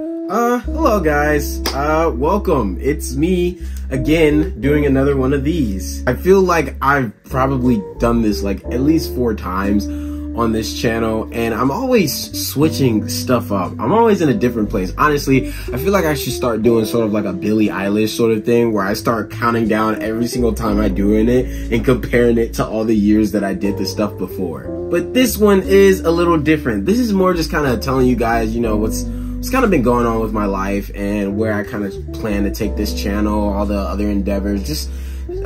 Hello guys, welcome. It's me again doing another one of these. I feel like I've probably done this like at least 4 times on this channel, and I'm always switching stuff up. I'm always in a different place. Honestly, I feel like I should start doing sort of like a Billie Eilish sort of thing where I start counting down every single time I doing it and comparing it to all the years that I did the stuff before. But this one is a little different. This is more just kind of telling you guys, you know, what's kind of been going on with my life and where I kind of plan to take this channel, all the other endeavors, just,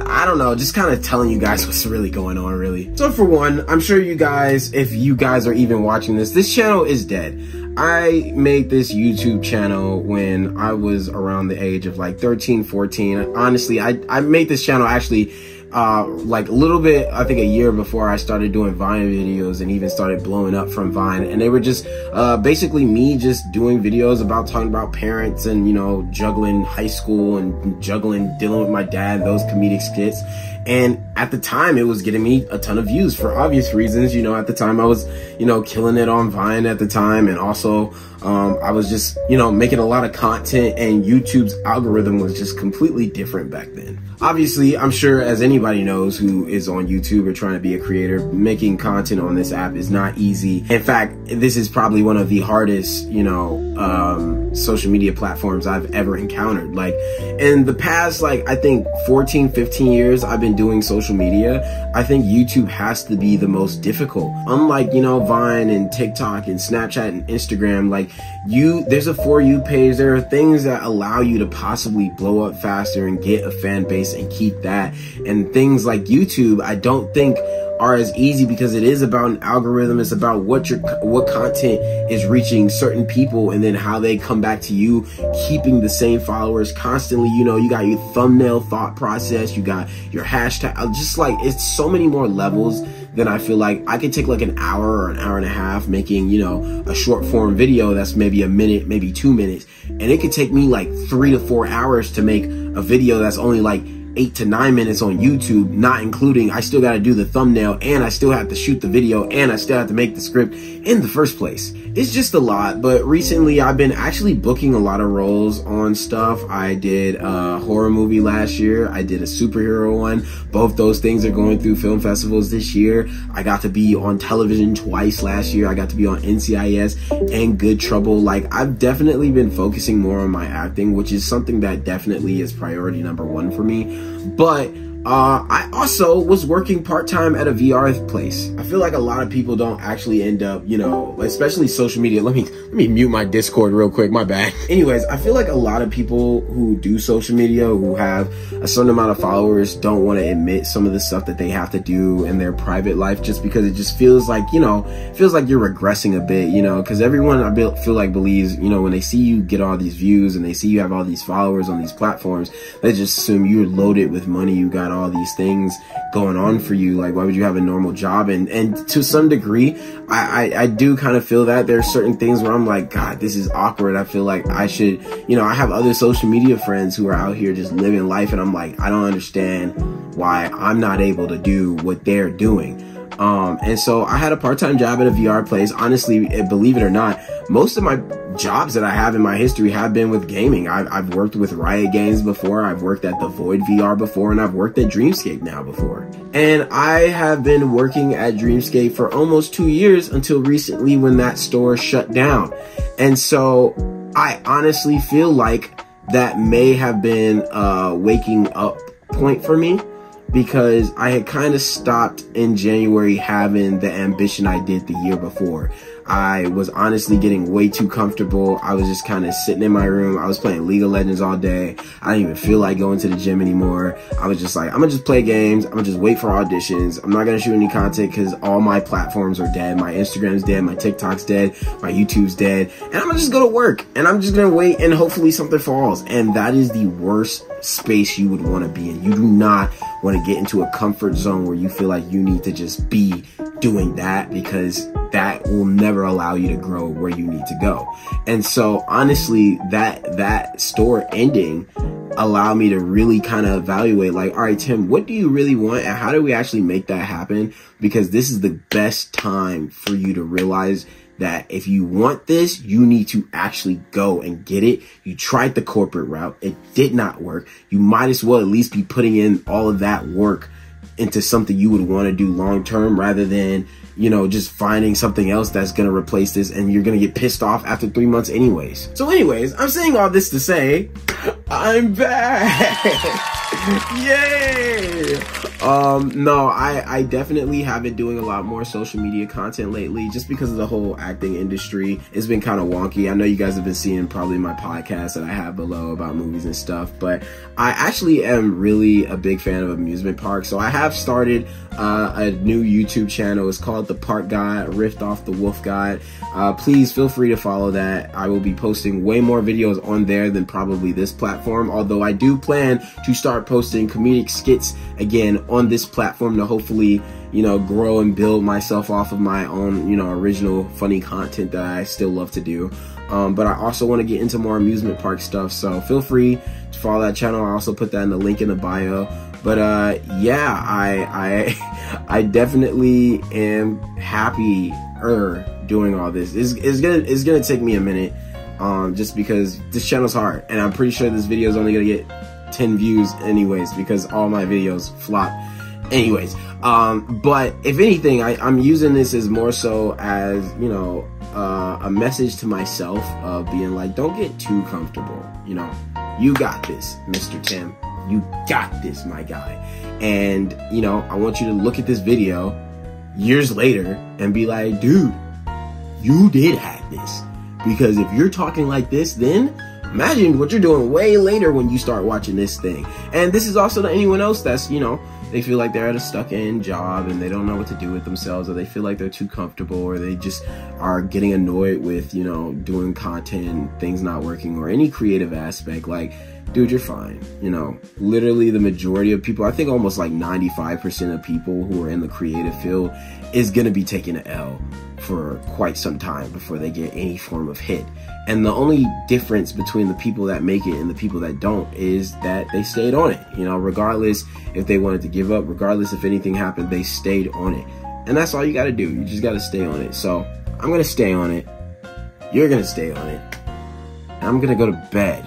I don't know, just kind of telling you guys what's really going on, really. So for one, I'm sure you guys, if you guys are even watching this channel is dead. I made this YouTube channel when I was around the age of like 13, 14. Honestly, I made this channel actually like a little bit, I think a year before I started doing Vine videos and even started blowing up from Vine. And they were just basically me just doing videos about talking about parents and, you know, juggling high school and juggling dealing with my dad, those comedic skits. And at the time, it was getting me a ton of views for obvious reasons. You know, at the time I was, you know, killing it on Vine at the time. And also, I was just, you know, making a lot of content, and YouTube's algorithm was just completely different back then. Obviously, I'm sure as anybody knows who is on YouTube or trying to be a creator, making content on this app is not easy. In fact, this is probably one of the hardest, you know, social media platforms I've ever encountered. Like in the past, like I think 14, 15 years I've been doing social media, I think YouTube has to be the most difficult. Unlike, you know, Vine and TikTok and Snapchat and Instagram, like there's a For You page. There are things that allow you to possibly blow up faster and get a fan base and keep that. And things like YouTube, I don't think are as easy because it is about an algorithm. It's about what content is reaching certain people and then how they come back to you, keeping the same followers constantly. You know, you got your thumbnail thought process, you got your hashtag, just like it's so many more levels than I feel like I could take like an hour or an hour and a half making, you know, a short form video that's maybe a minute, maybe 2 minutes. And it could take me like 3 to 4 hours to make a video that's only like 8 to 9 minutes on YouTube, not including I still got to do the thumbnail and I still have to shoot the video and I still have to make the script in the first place. It's just a lot. But recently I've been actually booking a lot of roles on stuff. I did a horror movie last year. I did a superhero one. Both those things are going through film festivals this year. I got to be on television twice last year. I got to be on NCIS and Good Trouble. Like I've definitely been focusing more on my acting, which is something that definitely is priority #1 for me. But I also was working part-time at a VR place. I feel like a lot of people don't actually end up, you know, especially social media. Let me mute my Discord real quick, my bad. Anyways, I feel like a lot of people who do social media, who have a certain amount of followers, don't want to admit some of the stuff that they have to do in their private life just because it just feels like, you know, feels like you're regressing a bit, you know, because everyone I feel like believes, you know, when they see you get all these views and they see you have all these followers on these platforms, they just assume you're loaded with money, you got all these things going on for you. Like, why would you have a normal job? And to some degree, I do kind of feel that there's certain things where I'm like, God, this is awkward. I feel like I should, you know, I have other social media friends who are out here just living life, and I'm like, I don't understand why I'm not able to do what they're doing. And so I had a part-time job at a VR place. Honestly, believe it or not, most of my jobs that I have in my history have been with gaming. I've worked with Riot Games before, I've worked at the Void VR before, and I've worked at Dreamscape now before. And I have been working at Dreamscape for almost 2 years until recently when that store shut down. And so I honestly feel like that may have been a waking up point for me, because I had kind of stopped in January having the ambition I did the year before. I was honestly getting way too comfortable. I was just kind of sitting in my room. I was playing League of Legends all day. I didn't even feel like going to the gym anymore. I was just like, I'm gonna just play games. I'm gonna just wait for auditions. I'm not gonna shoot any content because all my platforms are dead. My Instagram's dead, my TikTok's dead, my YouTube's dead. And I'm gonna just go to work and I'm just gonna wait and hopefully something falls. And that is the worst space you would want to be in. You do not want to get into a comfort zone where you feel like you need to just be doing that, because that will never allow you to grow where you need to go. And so honestly, that store ending allowed me to really kind of evaluate, like, all right, Tim, what do you really want and how do we actually make that happen? Because this is the best time for you to realize that if you want this, you need to actually go and get it. You tried the corporate route. It did not work. You might as well at least be putting in all of that work into something you would want to do long term, rather than, you know, just finding something else that's going to replace this and you're going to get pissed off after 3 months anyways. So anyways, I'm saying all this to say, I'm back. Yay! No, I definitely have been doing a lot more social media content lately, just because of the whole acting industry. It's been kind of wonky. I know you guys have been seeing probably my podcast that I have below about movies and stuff, but I actually am really a big fan of amusement parks. So I have started a new YouTube channel. It's called The Park Guide, Rift Off the Wolf Guide. Please feel free to follow that. I will be posting way more videos on there than probably this platform, although I do plan to start posting comedic skits again on this platform to hopefully, you know, grow and build myself off of my own, you know, original funny content that I still love to do. But I also want to get into more amusement park stuff, so feel free to follow that channel. I also put that in the link in the bio. But yeah, I definitely am happy doing all this. It's gonna take me a minute, just because this channel's hard, and I'm pretty sure this video is only gonna get 10 views anyways, because all my videos flop anyways. But if anything, I'm using this as more so as, you know, a message to myself of being like, don't get too comfortable. You know, you got this, Mr. Tim. You got this, my guy. And, you know, I want you to look at this video years later and be like, dude, you did have this. Because if you're talking like this, then imagine what you're doing way later when you start watching this thing. And this is also to anyone else that's, you know, they feel like they're at a stuck-in job and they don't know what to do with themselves, or they feel like they're too comfortable, or they just are getting annoyed with, you know, doing content and things not working, or any creative aspect. Like, dude, you're fine. You know, literally the majority of people, I think almost like 95% of people who are in the creative field is going to be taking an L for quite some time before they get any form of hit. And the only difference between the people that make it and the people that don't is that they stayed on it. You know, regardless if they wanted to give up, regardless if anything happened, they stayed on it. And that's all you got to do. You just got to stay on it. So I'm going to stay on it. You're going to stay on it. And I'm going to go to bed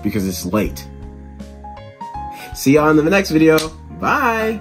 because it's late. See y'all in the next video. Bye.